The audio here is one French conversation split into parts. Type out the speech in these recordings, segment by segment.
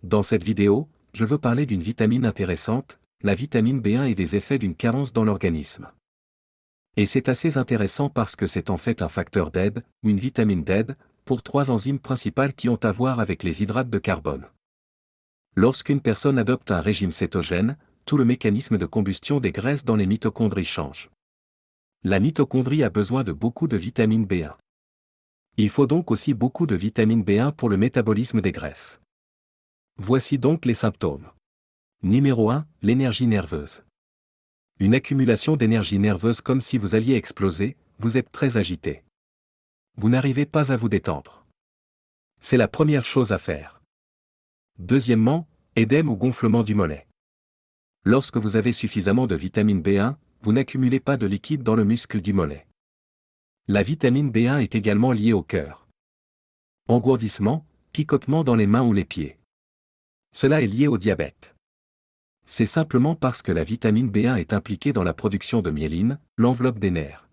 Dans cette vidéo, je veux parler d'une vitamine intéressante, la vitamine B1 et des effets d'une carence dans l'organisme. Et c'est assez intéressant parce que c'est en fait un facteur d'aide, ou une vitamine d'aide, pour 3 enzymes principales qui ont à voir avec les hydrates de carbone. Lorsqu'une personne adopte un régime cétogène, tout le mécanisme de combustion des graisses dans les mitochondries change. La mitochondrie a besoin de beaucoup de vitamine B1. Il faut donc aussi beaucoup de vitamine B1 pour le métabolisme des graisses. Voici donc les symptômes. Numéro 1, l'énergie nerveuse. Une accumulation d'énergie nerveuse comme si vous alliez exploser, vous êtes très agité. Vous n'arrivez pas à vous détendre. C'est la première chose à faire. Deuxièmement, édème ou gonflement du mollet. Lorsque vous avez suffisamment de vitamine B1, vous n'accumulez pas de liquide dans le muscle du mollet. La vitamine B1 est également liée au cœur. Engourdissement, picotement dans les mains ou les pieds. Cela est lié au diabète. C'est simplement parce que la vitamine B1 est impliquée dans la production de myéline, l'enveloppe des nerfs.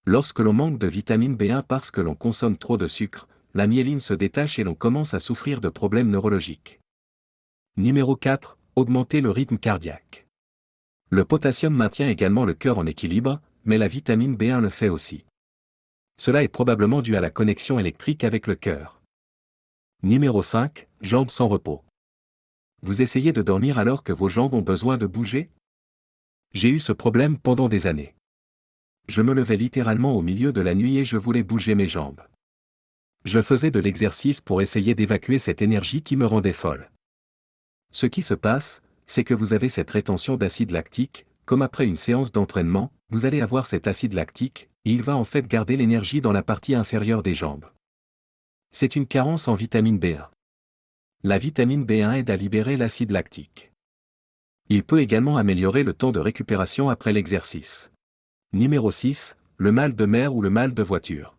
Lorsque l'on manque de vitamine B1 parce que l'on consomme trop de sucre, la myéline se détache et l'on commence à souffrir de problèmes neurologiques. Numéro 4, augmenter le rythme cardiaque. Le potassium maintient également le cœur en équilibre, mais la vitamine B1 le fait aussi. Cela est probablement dû à la connexion électrique avec le cœur. Numéro 5, jambes sans repos. Vous essayez de dormir alors que vos jambes ont besoin de bouger? J'ai eu ce problème pendant des années. Je me levais littéralement au milieu de la nuit et je voulais bouger mes jambes. Je faisais de l'exercice pour essayer d'évacuer cette énergie qui me rendait folle. Ce qui se passe, c'est que vous avez cette rétention d'acide lactique, comme après une séance d'entraînement, vous allez avoir cet acide lactique, et il va en fait garder l'énergie dans la partie inférieure des jambes. C'est une carence en vitamine B1. La vitamine B1 aide à libérer l'acide lactique. Il peut également améliorer le temps de récupération après l'exercice. Numéro 6, le mal de mer ou le mal de voiture.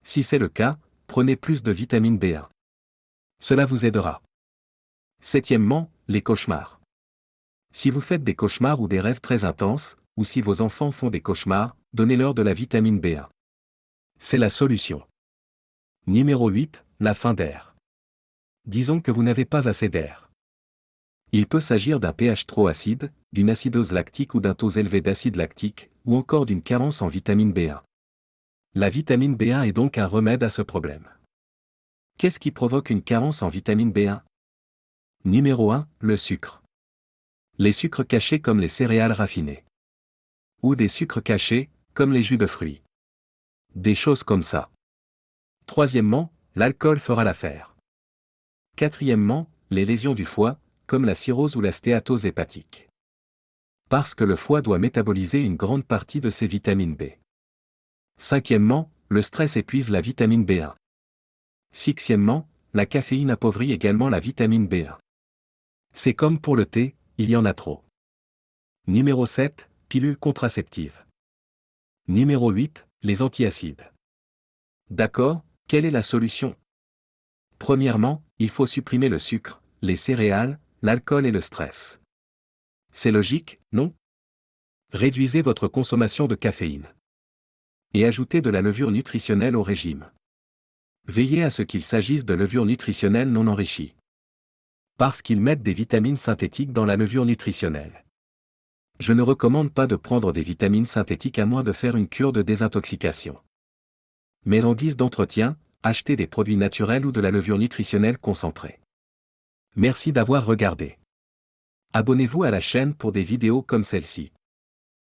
Si c'est le cas, prenez plus de vitamine B1. Cela vous aidera. Septièmement, les cauchemars. Si vous faites des cauchemars ou des rêves très intenses, ou si vos enfants font des cauchemars, donnez-leur de la vitamine B1. C'est la solution. Numéro 8, la faim d'air. Disons que vous n'avez pas assez d'air. Il peut s'agir d'un pH trop acide, d'une acidose lactique ou d'un taux élevé d'acide lactique, ou encore d'une carence en vitamine B1. La vitamine B1 est donc un remède à ce problème. Qu'est-ce qui provoque une carence en vitamine B1? Numéro 1, le sucre. Les sucres cachés comme les céréales raffinées. Ou des sucres cachés, comme les jus de fruits. Des choses comme ça. Troisièmement, l'alcool fera l'affaire. Quatrièmement, les lésions du foie, comme la cirrhose ou la stéatose hépatique. Parce que le foie doit métaboliser une grande partie de ses vitamines B. Cinquièmement, le stress épuise la vitamine B1. Sixièmement, la caféine appauvrit également la vitamine B1. C'est comme pour le thé, il y en a trop. Numéro 7, pilule contraceptive. Numéro 8, les antiacides. D'accord, quelle est la solution? Premièrement, il faut supprimer le sucre, les céréales, l'alcool et le stress. C'est logique, non? Réduisez votre consommation de caféine. Et ajoutez de la levure nutritionnelle au régime. Veillez à ce qu'il s'agisse de levure nutritionnelle non enrichie. Parce qu'ils mettent des vitamines synthétiques dans la levure nutritionnelle. Je ne recommande pas de prendre des vitamines synthétiques à moins de faire une cure de désintoxication. Mais en guise d'entretien, achetez des produits naturels ou de la levure nutritionnelle concentrée. Merci d'avoir regardé. Abonnez-vous à la chaîne pour des vidéos comme celle-ci.